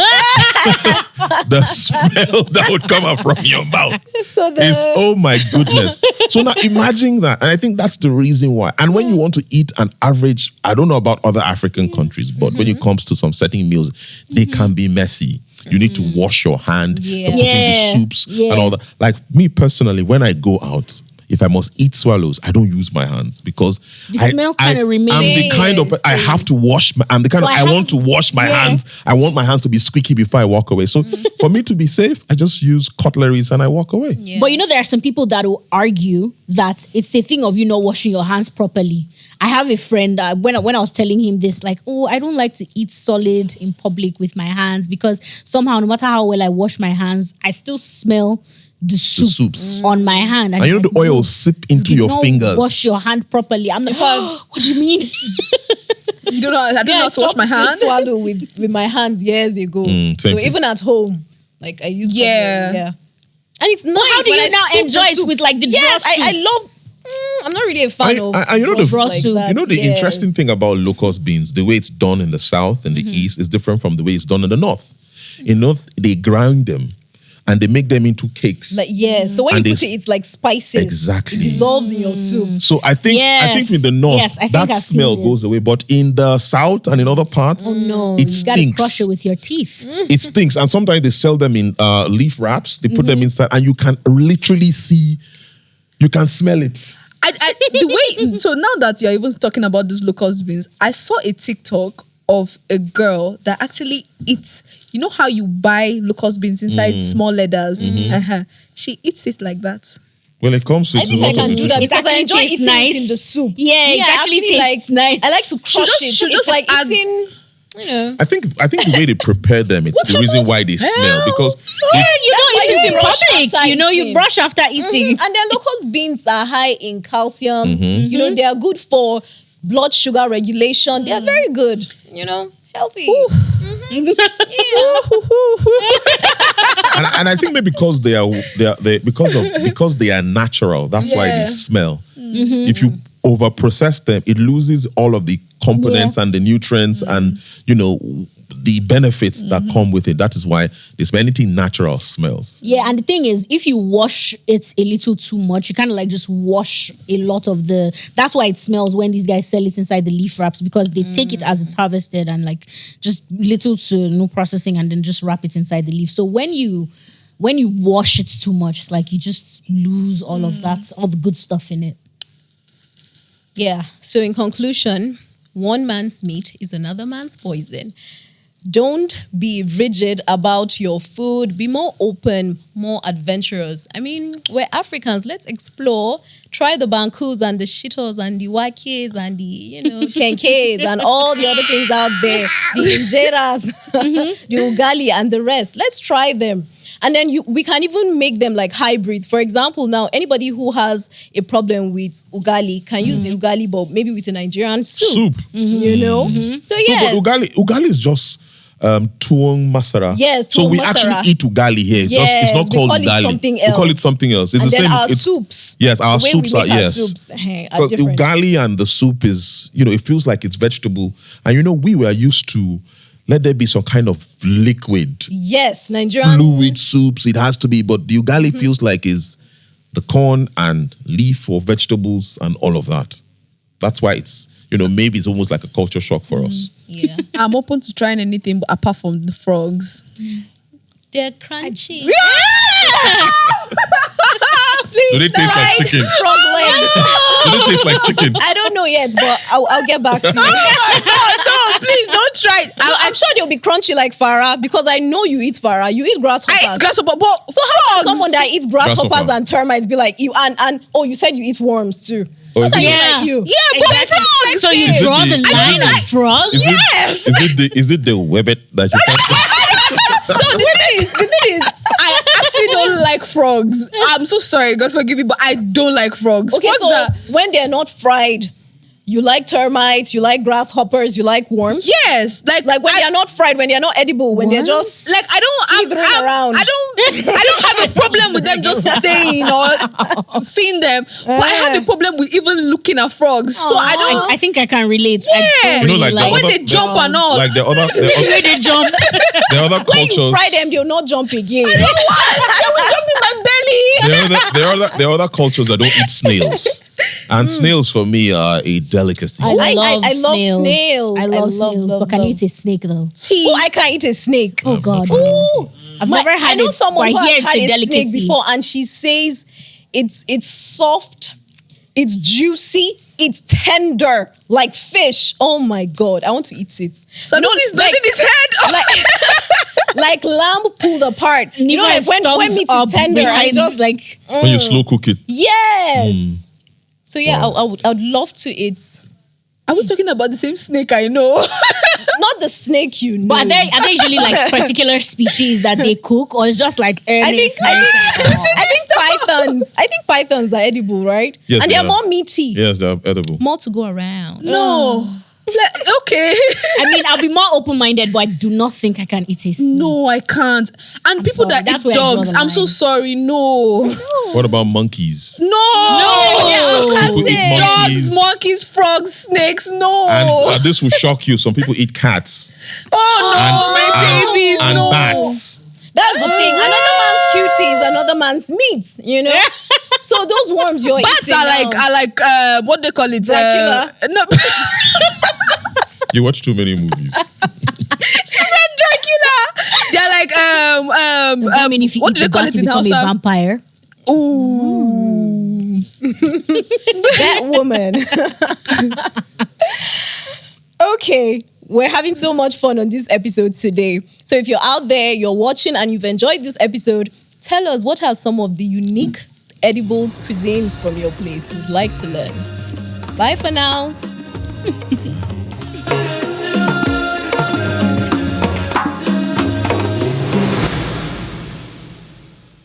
The smell that would come out from your mouth So is, oh my goodness. So now imagine that. And I think that's the reason why. And when you want to eat an average, I don't know about other African countries, but when it comes to some certain meals, they can be messy. You need to wash your hand, Yeah. putting Yeah. the soups Yeah. and all that. Like me personally, when I go out, if I must eat swallows, I don't use my hands because The smell kinda remains. I'm the kind of I have to wash. I'm the kind of Well, I want to wash my hands. I want my hands to be squeaky before I walk away. So for me to be safe, I just use cutleries and I walk away. Yeah. But you know, there are some people that will argue that it's a thing of you not washing your hands properly. I have a friend when I was telling him this, like, oh, I don't like to eat solid in public with my hands because somehow, no matter how well I wash my hands, I still smell the soup soups. on my hand. And you know he's the like, oil "No, sip into you your don't fingers. Wash your hand properly. I'm like, what do you mean? You don't know. I don't know how to wash stopped my to hand. swallow with my hands years ago. same So thing. even at home, like I use Yeah. cutlery, yeah. And it's nice. how do when you I now scoop enjoy the it soup. with, like, the yes, draw I soup? love. I'm not really a fan of you know the draw soup. you know the interesting thing about locust beans, the way it's done in the south and the east is different from the way it's done in the north. In north, they grind them and they make them into cakes. Like so when And you they- put it, it's like spices. Exactly. It dissolves in your soup. So I think Yes. in the north Yes, I think that I've smell seen goes this. away, but in the south and in other parts, No, it you gotta stinks. crush it with your teeth. It stinks, and sometimes they sell them in leaf wraps. They put them inside, and you can literally see, you can smell it. The way, so now that you're even talking about these locust beans, I saw a TikTok of a girl that actually eats, you know how you buy locust beans inside small leathers? She eats it like that. Well, it comes with I think a I lot can of do that It because I actually enjoy tastes eating nice. it in the soup. Yeah, it actually actually, tastes nice. I like to crush it. she'll It's just like add- eating, you know. I think the way they prepare them, it's the reason why they smell because Well, you That's don't why eat it you in brush public. after You know, you eating. brush after eating. And their locust beans are high in calcium. You know, they are good for blood sugar regulation. They are very good. You know, healthy. and I think maybe because because they are natural, that's why they Yeah. smell. If you over process them, it loses all of the components and the nutrients and the benefits that come with it. That is why they smell. Anything natural smells. Yeah, and the thing is, if you wash it a little too much, you kind of like just wash a lot of the. That's why it smells when these guys sell it inside the leaf wraps because they take it as it's harvested and like just little to no processing and then just wrap it inside the leaf. So when you wash it too much, it's like you just lose all of that, all the good stuff in it. Yeah. So in conclusion, one man's meat is another man's poison. Don't be rigid about your food. Be more open, more adventurous. I mean, we're Africans. Let's explore. Try the bankus and the shitos and the wakes and the, kenkes and all the other things out there. The injeras, the ugali and the rest. Let's try them. And then we can even make them like hybrids. For example, now anybody who has a problem with ugali can use the ugali, but maybe with a Nigerian soup. You know? So yes. No, but ugali is just tuwon masara. Yes, so tuwon we masara. actually eat ugali here. It's Yes, it's not we called call it ugali. something We call it else. something else. It's And the then same. our it's- soups. Yes, our the way soups we are make our yes. soups, are Because different. ugali and the soup is, it feels like it's vegetable. And we were used to let there be some kind of liquid, Yes, Nigerian. fluid soups. It has to be, but the ugali feels like is the corn and leaf or vegetables and all of that. That's why it's, maybe it's almost like a culture shock for us. Yeah. I'm open to trying anything apart from the frogs. They're crunchy. Do they taste like chicken? Frog legs. it taste like chicken? I don't know yet, but I'll get back to you. No, please don't try it. I'm sure they'll be crunchy like Farah because I know you eat Farah. You eat grasshoppers. I eat grasshopper, but So how can someone that eats grasshoppers Grasshopper. and termites be like you? And oh, you said you eat worms too. Or is How it can the- you like you? yeah, but Exactly. frogs. So you Is it draw the- the line I at frogs? Is Yes. is it the webbit that you can't? So the thing is, I actually don't like frogs. I'm so sorry, God forgive me, but I don't like frogs. Okay, Frogs so are- when they're not fried, you like termites, you like grasshoppers, you like worms. yes, like Like when they're not fried, when they're not edible, when they're just like I don't slithering around. I don't have a problem with them just staying or seeing them, but I have a problem with even looking at frogs. So I don't. I think I can relate. Yeah. I don't You know, really like the like when other- they jump and all. Like the other when they jump. the other when you cultures. fry them, they'll not jump again. They will jump in my belly. There are other cultures that don't eat snails, and snails for me are a delicacy. I love snails. I love snails. love, But can you love. eat a snake though? Oh, I can't eat a snake. Oh God. Ooh. I've never had I know it, someone but who here has it's had a a snake delicacy. before, and she says it's soft, it's juicy, it's tender, like fish. Oh my God, I want to eat it. So no, he's nodding his head. Like lamb pulled apart. You know, like when meat is tender, I just like When you slow cook it, yes. So yeah, Wow. I would love to eat. Are we talking about the same snake I know? Not the snake, you know. But are they usually like particular species that they cook, or it's just like any snake? I think pythons are edible, right? Yes, and they they're are. more meaty. yes, they're edible. More to go around. No. Okay. I mean, I'll be more open-minded, but I do not think I can eat a snake. No, I can't. And people sorry, that that's eat where I draw dogs, the I'm so line. sorry. No. What about monkeys? No. People eat monkeys. Dogs, monkeys, frogs, snakes. No. And this will shock you. Some people eat cats Oh no, my babies. and no. bats. That's the thing. Another man's cutie is another man's meat, you know? So those worms you're Bats eating are like what they call it? Dracula? No. You watch too many movies. She said Dracula. They're like Does that mean if you what eat do they the call bat, it you in become a Hausa? vampire? Ooh. that woman. Okay. We're having so much fun on this episode today. So if you're out there, you're watching and you've enjoyed this episode, tell us what are some of the unique edible cuisines from your place we'd like to learn. Bye for now.